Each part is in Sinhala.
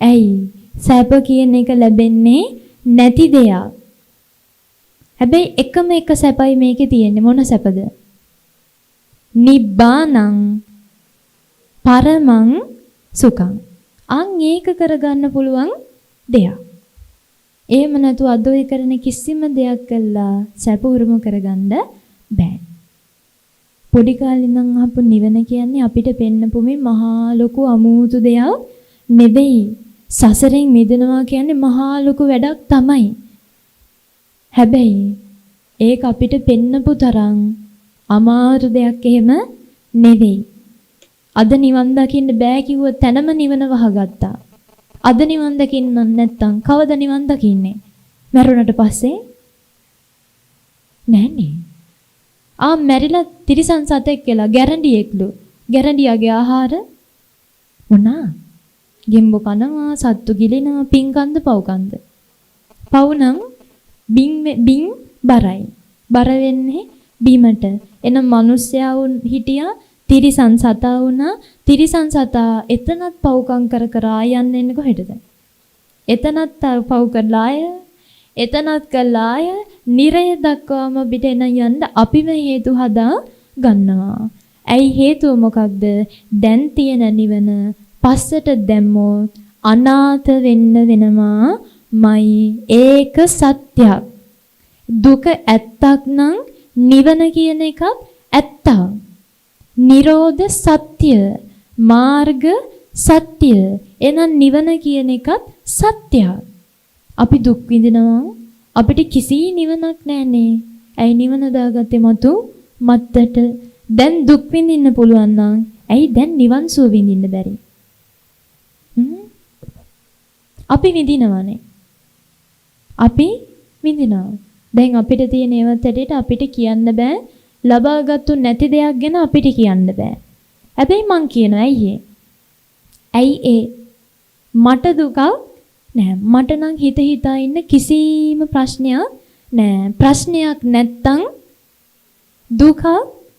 ඇයි සැප කියන එක ලැබෙන්නේ නැති දෙයක්. හැබැයි එකම එක සැපයි මේකේ තියෙන්නේ. මොන සැපද? නිබ්බානං පරමං සුඛං. අන් ඒක කරගන්න පුළුවන් දෙයක්. එහෙම නැතු අදෝයි කරන කිසිම දෙයක් කළා සැප උරුම කරගන්න බෑ. පොඩි කාලේ ඉඳන් අහපු නිවන කියන්නේ අපිට පෙන්නපු මේ මහා ලොකු අමුතු දෙයක් නෙවෙයි. සසරෙන් මිදෙනවා කියන්නේ මහා ලොකු වැඩක් තමයි. හැබැයි ඒක අපිට පෙන්නපු තරම් අමාරු දෙයක් එහෙම නෙවෙයි. අද නිවන් දකින්න බෑ කිව්ව තැනම නිවන වහගත්තා. අද නිවන් දකින්න නැත්තම් කවද නිවන් දකින්නේ? මරුණට පස්සේ නෑනේ. මැරිලා තිරිසන් සතෙක් කියලා ගැරන්ඩියෙක්ලු. ගැරන්ඩියාගේ ආහාර මොනා? ගෙම්බෝ කනවා, සත්තු ගිලිනවා, පින්කන්ද පව්කන්ද? පව් නම් බින් බරයි. බර වෙන්නේ බීමට. එනම් මිනිස්සයා හිටියා තිරිසන් සතා වුණා. තිරිසන් සතා එතනත් පව්කම් කර කර යන්නේ කොහෙටද? එතනත් පව් කරලා එතනත් කළාය නිරය දක්වාම පිට එන යන්න අපිම හේතු හදා ගන්නවා. ඇයි හේතුව මොකක්ද? දැන් තියෙන නිවන පස්සට දැම්මොත් අනාථ වෙන්න වෙනවාමයි. ඒක සත්‍යයක්. දුක ඇත්තක් නම් නිවන කියන එකත් ඇත්තක්. නිරෝධ සත්‍ය, මාර්ග සත්‍ය. එහෙනම් නිවන කියන එකත් සත්‍යයක්. අපි දුක් විඳිනවා. අපිට කිසි නිවනක් නැන්නේ. ඇයි නිවන දාගත්තේ මත්තට? දැන් දුක් විඳින්න පුළුවන් නම් ඇයි දැන් නිවන් සුව විඳින්න බැරි? අපි විඳිනවනේ. අපි විඳිනවා. දැන් අපිට තියෙන ඒවත් ඇටේට අපිට කියන්න බෑ. ලබාගත්තු නැති දෙයක් ගැන අපිට කියන්න බෑ. හැබැයි මං කියනවා ඇයි ඒ මට දුකක් නෑ. මට නම් හිතා ඉන්න කිසිම ප්‍රශ්නයක් නෑ. ප්‍රශ්නයක් නැත්තම් දුකක්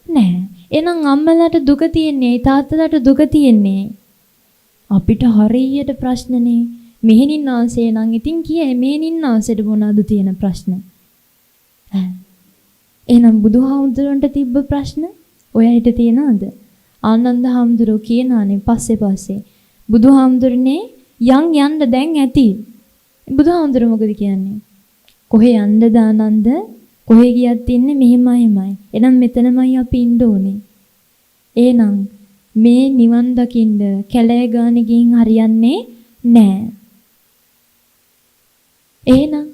නෑ. එහෙනම් අම්මලාට දුක තියන්නේ, තාත්තලාට දුක තියන්නේ. අපිට හරියට ප්‍රශ්නනේ. මෙහෙණින් ආසේ නම් ඉතින් කියයි මෙහෙණින් ආසෙට මොනවද තියෙන ප්‍රශ්න? එහෙනම් බුදුහාමුදුරන්ට තිබ්බ ප්‍රශ්න ඔයයිට තියනවද? ආනන්ද හාමුදුරුවෝ කියනානේ පස්සේ බුදුහාමුදුරනේ යන්න දැන් ඇති. බුදුහාමුදුරුවෝ මොකද කියන්නේ? කොහේ යන්නද ආනන්ද? කොහේ ගියත් ඉන්නේ මෙහෙමයි. එහෙනම් මෙතනමයි අපි ඉන්න ඕනේ. එහෙනම් මේ නිවන් දකින්න කැලෑ ගානේ ගිහින් හරියන්නේ නෑ. එහෙනම්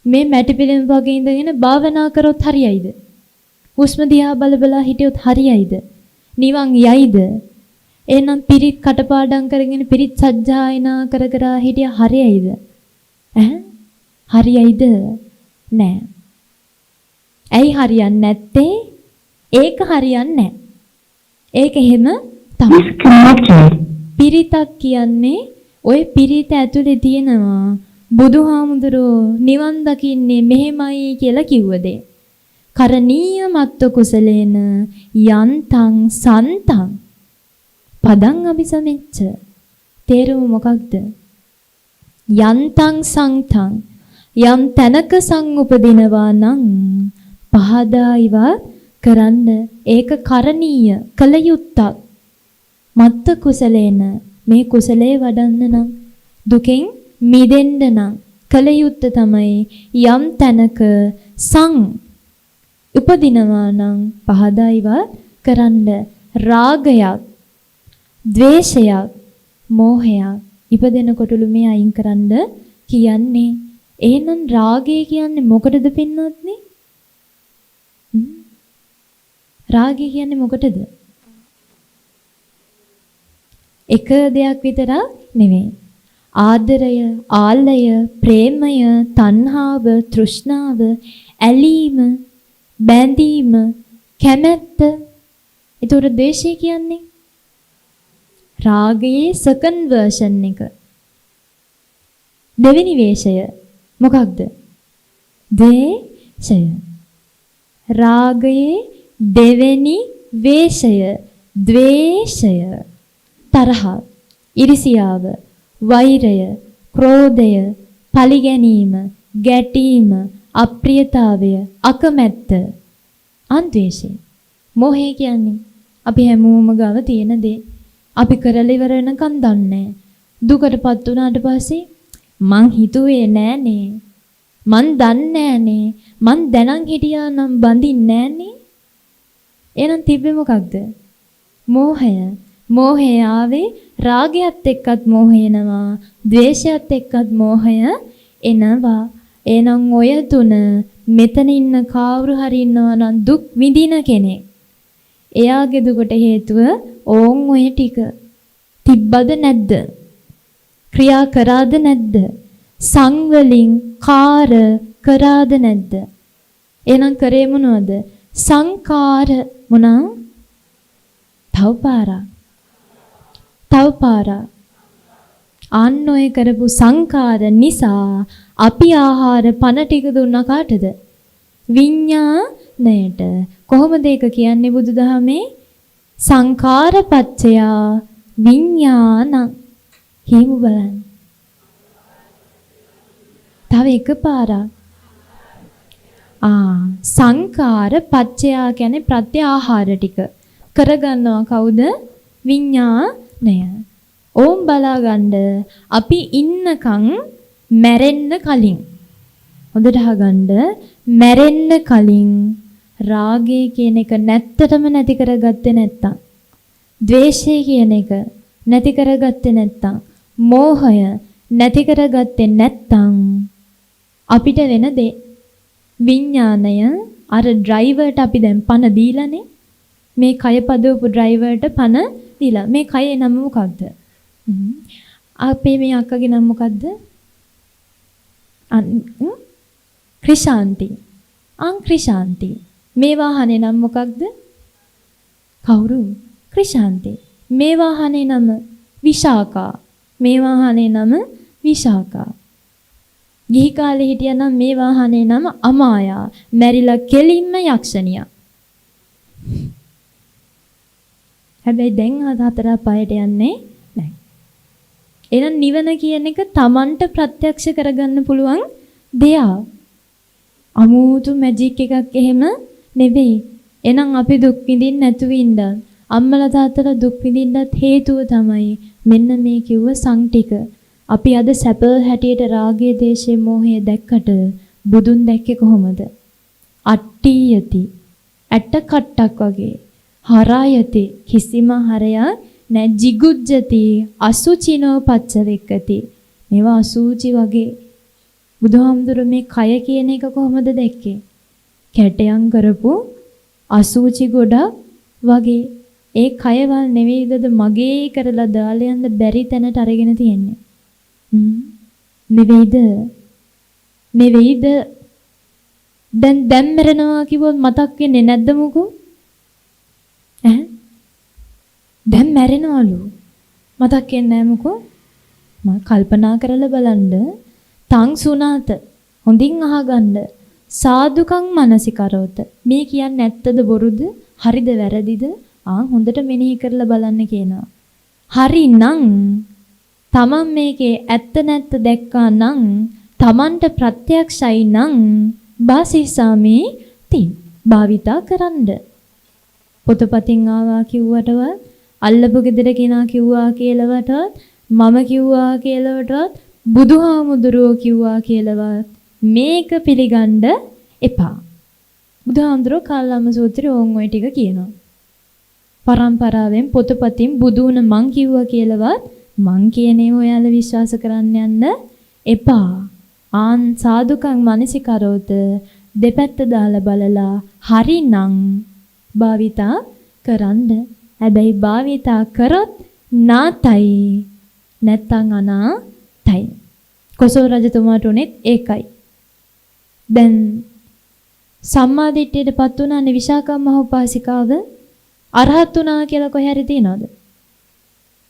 මේ මැටි පිළිම වගේ ඉඳගෙන භාවනා කරොත් හරියයිද? හුස්ම දිහා බල හිටියොත් හරියයිද? නිවන් යයිද? එහෙනම් පිරිත් කටපාඩම් කරගෙන පිරිත් සජ්ජායනා කර හිටිය හරියයිද? හරියයිද? නෑ. ඇයි හරියන්නේ නැත්තේ? ඒක හරියන්නේ නෑ. ඒක එහෙම තමයි. පිරිතක් කියන්නේ ඔය පිරිත ඇතුලේ තියෙනවා බුදුහාමුදුරෝ නිවන් දකින්නේ මෙහෙමයි කියලා කිව්වද? කරණීය මත්ත කුසලේන යන්තං සන්තං පදං අபிසමෙච්ච. තේරුම මොකක්ද? යන්තං සංතං යම් තැනක සංඋපදිනවා නම් පහදායිව කරන්න. ඒක කරණීය කල යුත්තක්. මත්ත කුසලේන මේ කුසලයේ වඩන්න නම් දුකෙන් මිදෙන්න නම් කල යුත්ත තමයි යම් තැනක උපදිනවා නම් පහදායිව කරන්න. රාගයක්, ද්වේෂයක්, මෝහයක් ඉපදෙනකොටලු මේ අයින් කරන්න කියන්නේ. එහෙනම් රාගය කියන්නේ මොකටද පින්නත්නේ? රාගය කියන්නේ මොකටද? එක දෙයක් විතරක් නෙවෙයි. ආදරය, ආලය, ප්‍රේමය, තණ්හාව, තෘෂ්ණාව, ඇලීම, බැඳීම, කැමැත්ත. ඒතොර ද්වේෂය කියන්නේ රාගයේ සෙකන්ඩ් වර්ෂන් එක. දෙවෙනි වේශය මොකක්ද? ද්වේෂය. රාගයේ දෙවෙනි වේශය ද්වේෂය. තරහ, ඉරිසියාව, වෛරය, ක්‍රෝධය, පලිගැනීම, ගැටීම, අප්‍රියතාවය, අකමැත්ත, අන්ද්වේෂය. මෝහය කියන්නේ අපි හැමෝම ගාව තියෙන දේ. අපි කරලා ඉවර වෙනකන් දන්නේ. දුකටපත් වුණාට පස්සේ මං හිතුවේ නෑනේ. මං දන්නේ නෑනේ. මං දැනන් හිටියා නම් බඳින්නේ නෑනේ. එහෙනම් තිබ්බේ මොකක්ද? මෝහය. මෝහය ආවේ රාගයත් එක්කත් මෝහය එනවා, ද්වේෂයත් එක්කත් මෝහය එනවා. එහෙනම් ඔය තුන මෙතන ඉන්න කවුරු හරි ඉන්නවා නම් දුක් විඳින කෙනෙක්. එයාගේ දුකට හේතුව ඕන් ඔය ටික. තිබ්බද නැද්ද? ක්‍රියා කරාද නැද්ද? සංවලින් කාර කරාද නැද්ද? එහෙනම් කරේ මොනවද? සංකාර මොනවා? තව පාරක්. අන්න ඔය කරපු සංකාර නිසා අපි ආහාර පන ටික දුන්නා කාටද? විඤ්ඤාණයට. කොහොමද ඒක කියන්නේ බුදුදහමේ? සංකාරපච්චයා විඤ්ඤාණං. හිමු බලන්න. තව එකපාරක්. සංකාරපච්චයා කියන්නේ ප්‍රත්‍ය ආහාර ටික කරගන්නවා කවුද? විඤ්ඤාණය. ඕම් බලාගන්න අපි ඉන්නකම් මැරෙන්න කලින් හොඳට අහගන්න, මැරෙන්න කලින් රාගය කියන එක නැත්තටම නැති කරගත්තේ නැත්තම්, ද්වේෂය කියන එක නැති කරගත්තේ නැත්තම්, මෝහය නැති කරගත්තේ නැත්තම් අපිට වෙන දේ විඥාණය අර ඩ්‍රයිවර්ට අපි දැන් පණ දීලානේ. මේ කය පදවපු ඩ්‍රයිවර්ට පණ දීලා. මේ කයේ නම මොකක්ද? අපේ මේ අක්කගේ නම මොකද්ද? ක්‍රිෂාන්ති. ක්‍රිෂාන්ති. මේ වාහනේ නම මොකක්ද? කවුරු? ක්‍රිෂාන්ති. මේ වාහනේ නම විශාකා. මේ වාහනේ නම විශාකා. ගිහි කාලේ හිටියනම් මේ වාහනේ නම අමායා. මැරිලා කෙලින්ම යක්ෂණියක්. හැබැයි දැන් හතර පහට යන්නේ නැහැ. එහෙනම් නිවන කියන එක Tamanට ප්‍රත්‍යක්ෂ කරගන්න පුළුවන් දෙයක්. අමුතු මැජික් එකක් එහෙම නෙවෙයි. එහෙනම් අපි දුක් විඳින්න නැතුව ඉන්න. අම්මලා තාත්තලා දුක් විඳින්නත් හේතුව තමයි මෙන්න මේ කිව්ව සංටික. අපි අද සැප හැටියට රාගය, දේශය, මෝහය දැක්කට බුදුන් දැක්කේ කොහොමද? අට්ටියති. ඇට කට්ටක් වගේ. හරයති. කිසිම හරයක් නැ. jiguజ్ජති. අසුචිනෝ පච්ච වෙක්කති. මේවා අසුචි වගේ. බුදුහාමුදුරුවෝ මේ කය කියන එක කොහොමද දැක්කේ? කැටයන් කරපු අසුචි ගොඩක් වගේ. ඒ කයවල් නෙවෙයිද මගේ කරලා දාලා යන්න බැරි තැනට අරගෙන තියෙන්නේ. නෙවෙයිද? දැන් මරනවා කිව්වොත් මතක් වෙන්නේ නැද්ද මොකෝ? දැන් මැරෙනවලු. මතක් වෙන්නේ නැහැ මොකෝ? මම කල්පනා කරලා බලන්න. තං සුණාත. හොඳින් අහගන්න. සාදුකං මනසිකරෝත. මේ කියන්නේ ඇත්තද බොරුද? හරිද වැරදිද? හොඳට මෙනෙහි කරලා බලන්න කියනවා. හරිනම් තමන් මේකේ ඇත්ත නැත්ත දැක්කා නම්, තමන්ට ප්‍රත්‍යක්ෂයි නම් වාසිසාමේ තින් භාවිතා කරන්න. පොතපතින් ආවා කිව්වටවත්, අල්ලපු ගෙදර කෙනා කිව්වා කියලාවටවත්, මම කිව්වා කියලාවටවත්, බුදුහාමුදුරුවෝ කිව්වා කියලාවත් මේක පිළිගන්න එපා. බුදුහාමුදුරුවෝ කාලම සූත්‍රයේ ඕන් ඔය ටික කියනවා. පරම්පරාවෙන් පොතපතින් බුදුන මං කිව්වා කියලාවත් මං කියන්නේ ඔයාලා විශ්වාස කරන්න යන්න එපා. සාදුකං මනසිකරෝත. දෙපැත්ත දාලා බලලා හරිනම් භාවිතා කරන්න. හැබැයි භාවිතා කරොත් නාතයි, නැත්තම් අනාතයි. කොසල් රජතුමාට උනේත් ඒකයි. දැන් සම්මාදිට්ඨියටපත් වුණානේ විශාකා මහෝපාසිකාව. අරහත් වුණා කියලා කොහේ හරි තියනවද?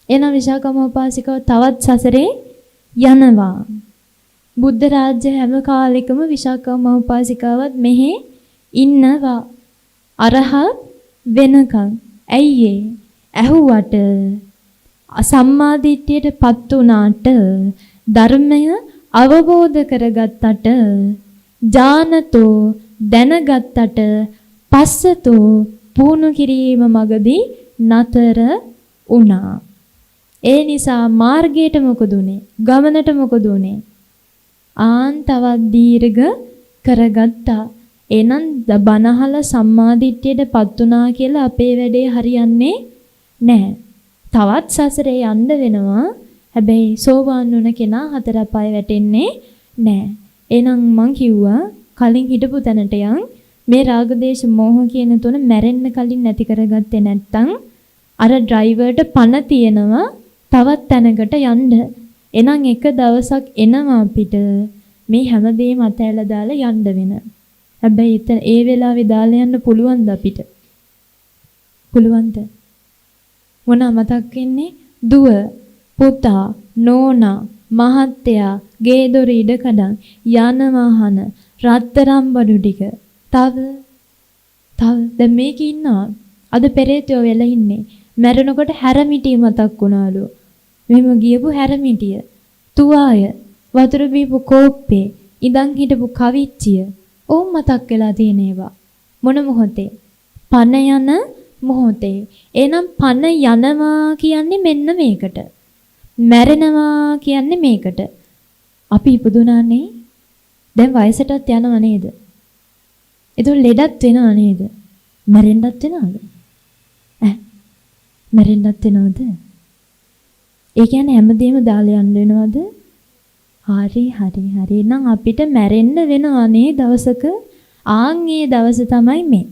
එහෙනම් විශාකා මහෝපාසිකාව තවත් සසරේ යනවා. බුද්ධ රාජ්‍ය හැම කාලෙකම විශාකා මහෝපාසිකාවත් මෙහි ඉන්නවා. අරහත් වෙනකන්. ඇයි ඇහුවට සම්මාදිට්ඨියටපත් වුණාට ධර්මය අවබෝධ කරගත්තට ඥානතෝ දැනගත්තට පස්සතෝ පුහුණු කිරීම මගදී නතර වුණා. ඒ නිසා මාර්ගයට මොකද උනේ? ගමනට මොකද උනේ? තවත් දීර්ඝ කරගත්තා. එහෙනම් බනහල සම්මාදිට්ඨියටපත් වුණා කියලා අපේ වැඩේ හරියන්නේ නැහැ. තවත් සසරේ යන්න වෙනවා. හැබැයි සෝවාන් වුණ කෙනා හතර අපාය වැටෙන්නේ නැහැ. එහෙනම් මං කිව්වා කලින් හිටපු තැනට යන් මේ රාගදේශ මෝහ කියන තුන මැරෙන්න කලින් නැති කරගත්තේ නැත්තම් අර ඩ්‍රයිවර්ට පණ තියෙනවා තවත් තැනකට යන්න. එහෙනම් එක දවසක් එනවා අපිට මේ හැමදේම අතහැලා දාලා යන්න වෙන. හැබැයි ඒ වෙලාවේ දාලා යන්න පුළුවන්ද අපිට? පුළුවන්ද? මොනවා මතක් වෙන්නේ? දුව, පුතා, නෝනා, මහත්තයා, ගේ දොර ඉඩකඩම්, යාන වාහන, රත්තරන් බඩු ටික. තව දැන් මේක ඉන්නවා. අද පෙරේතයෝ වෙලා ඉන්නේ. මැරෙනකොට හැරමිටිය මතක් වුණාලු. මෙහෙම ගියපු හැරමිටිය, තුවාය, වතුර බීපු කෝප්පේ, ඉඳන් හිටපු කවිච්චිය. ඕම් මතක් වෙලා තියෙන ඒවා. මොන මොහොතේ? පණ යන මොහොතේ. එහෙනම් පණ යනවා කියන්නේ මෙන්න මේකට. මැරෙනවා කියන්නේ මේකට. අපි ඉපදුනානේ. දැන් වයසටත් යනවා නේද? ඒක ලෙඩත් වෙනව නේද? මැරෙන්නත් වෙනවද? මැරෙන්නත් වෙනවද? ඒ කියන්නේ හැමදේම දාලා යන්න වෙනවද? හරි. එහෙනම් අපිට මැරෙන්න වෙනවනේ දවසක. ඒ දවස තමයි මේ.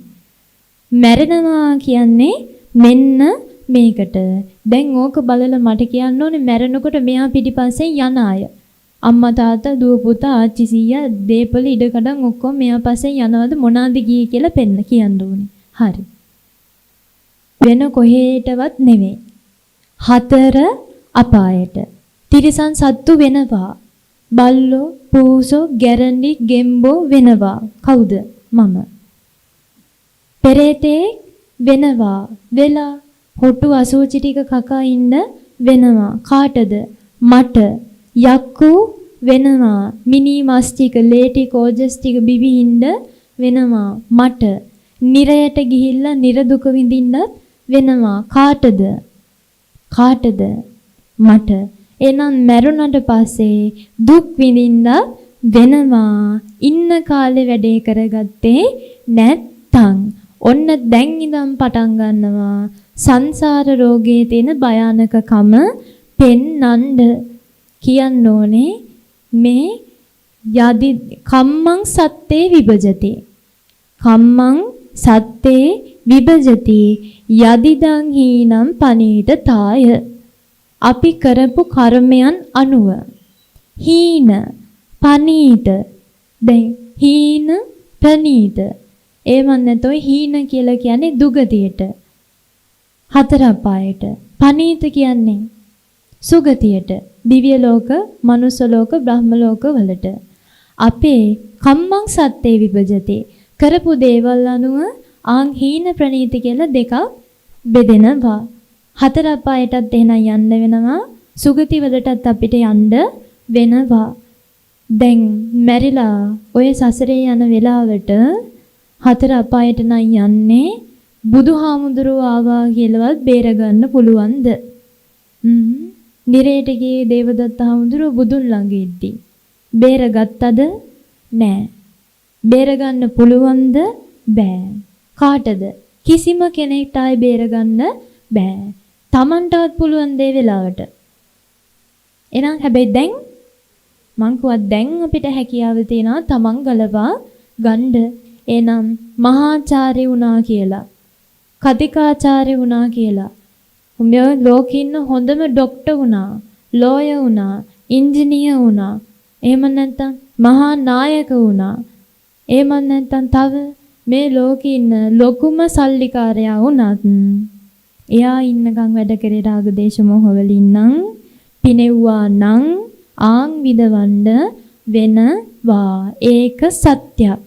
මැරෙනවා කියන්නේ මෙන්න මේකට. දැන් ඕක බලලා මට කියන්න ඕනේ මැරෙනකොට මෙයා පිටිපස්සෙන් යන අය. අම්මා තාත්තා දුව පුතා ආච්චි සීයා දීපල ඉඩකඩම් ඔක්කොම මෙයා පස්සෙන් යනවද මොනවාද ගියේ කියලා පෙන්න කියන්න ඕනේ. හරි. වෙන කොහෙටවත් නෙවෙයි. හතර අපායට. තිරිසන් සත්තු වෙනවා. බල්ලෝ, පූසෝ, ගැරන්ඩි, ගෙම්බෝ වෙනවා. කවුද? මම. පෙරේතේ වෙනවා. වෙලා හොටු අසුචි ටික කකා ඉන්න වෙනවා. කාටද? මට. යක්කු වෙනවා. මිනි මස් ටික, ලේ ටික, ඕජස් ටික බිබි ඉන්න වෙනවා. මට. නිරයට ගිහිල්ලා නිර දුක විඳින්නත් වෙනවා. කාටද? මට. එහෙනම් මැරුණට පස්සේ දුක් විඳින්න වෙනවා. ඉන්න කාලේ වැඩේ කරගත්තේ නැත්තම් ඔන්න දැන් ඉඳන් පටන් ගන්නවා සංසාර රෝගයේ තියෙන භයානකකම පෙන්නඳ කියන්න ඕනේ මේ යදි කම්මං සත්තේ විභජති. කම්මං සත්තේ විභජති යදිදං හීනම් පනීතතාය. අපි කරපු කර්මයන් අනුව හීන පනීත දැන් හීන ප්‍රනීත එමන් නැතොයි හීන කියලා කියන්නේ දුගතියට හතර අපායට පනීත කියන්නේ සුගතියට දිව්‍ය ලෝක මනුස්ස ලෝක බ්‍රහ්ම ලෝක වලට අපේ කම්මං සත්තේ විභජති කරපු දේවල් අනුව ආන් හීන ප්‍රනීත කියලා දෙකක් බෙදෙනවා. හතර අපායටත් එහෙනම් යන්න වෙනවා. සුගති වලටත් අපිට යන්න වෙනවා. දැන් මැරිලා ඔය සසරේ යන වෙලාවට හතර අපායට නම් යන්නේ බුදුහාමුදුරුවෝ ආවා කියලාවත් බේර ගන්න පුළුවන්ද? නිරේට ගියේ දේවදත්ත හාමුදුරුවෝ බුදුන් ළඟ ඉද්දී බේරගත්තද? නෑ. බේර ගන්න පුළුවන්ද? බෑ. කාටද? කිසිම කෙනෙක්ට ආයි බේර ගන්න බෑ. Tamanටවත් පුළුවන් දේ වෙලාවට. එහෙනම් හැබැයි දැන් මං කිව්වා දැන් අපිට හැකියාව තියෙනවා Taman ගලවා ගන්න. එහෙනම් මහාචාර්ය වුණා කියලා, කතිකාචාර්ය වුණා කියලා, මේ ලෝකේ ඉන්න හොඳම ડોක්ටර් වුණා, ලෝයර් වුණා, ඉංජිනේර් වුණා. එහෙම නැත්නම් මහා නායක වුණා. එහෙම නැත්නම් තව මේ ලෝකේ ඉන්න ලොකුම සල්ලිකාරයා වුණත් එයා ඉන්නකම් වැඩ කරේ රාග දේශ මොහ වලින් නම් පිනෙව්වා නම් ආන් විදවන්න වෙනවා. ඒක සත්‍යයක්.